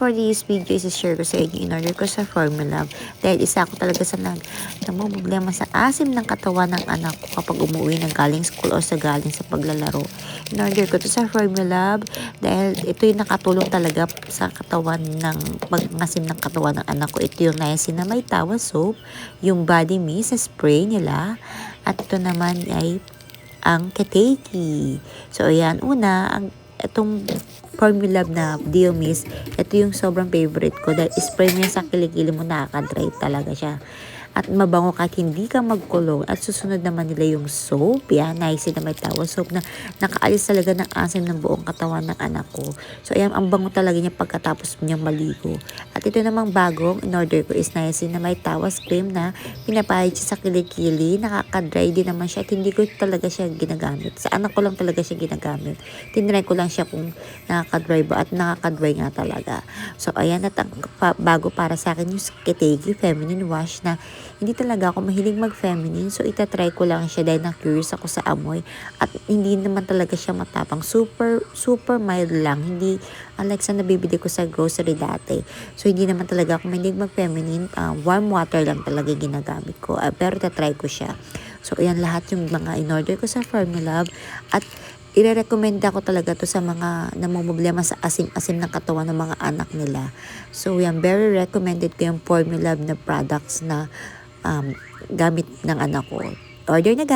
for this video is share ko sa inyo in order ko sa formula. Dahil isa ako talaga sa namumblema sa asim ng katawan ng anak ko kapag umuwi ng galing school o sa galing sa paglalaro. In order ko to sa formula dahil ito yung nakatulong talaga sa katawan ng pag-asim ng katawan ng anak ko. Ito yung niacinamide tawa soap, yung body mist sa spray nila, at ito naman ay ang Keteki. So ayan, itong formula na Dio Mist, ito yung sobrang favorite ko dahil spray mo yan sa kilikili mo, nakaka-dry talaga siya. At mabango kahit hindi ka magkulong. At susunod naman nila yung soap. Yan, niacinamide tawa soap na nakaalis talaga ng asim ng buong katawan ng anak ko. So ayan, ang bango talaga niya pagkatapos niyang maligo. At ito namang bagong in order ko is niacinamide tawa cream na pinapahid siya sa kilikili. Nakaka-dry din naman siya at hindi ko talaga siya ginagamit. Sa anak ko lang talaga siya ginagamit. Tinry ko lang siya kung nakaka-dry ba, at nakaka-dry nga talaga. So ayan, at ang bago para sa akin yung Keteki Feminine Wash na hindi talaga ako mahilig mag-feminine. So itatry ko lang siya dahil na-curious ako sa amoy. At hindi naman talaga siya matapang. Super mild lang. Hindi unlike sa nabibili ko sa grocery dati. So hindi naman talaga ako mahilig mag-feminine. Warm water lang talaga ginagamit ko. Pero itatry ko siya. So ayan, lahat yung mga in-order ko sa Formula. At ire-recommend ko talaga to sa mga namumblema sa asim-asim ng katawan ng mga anak nila. So yan, very recommended ko yung Formula na products na gamit ng anak ko. Order na guys!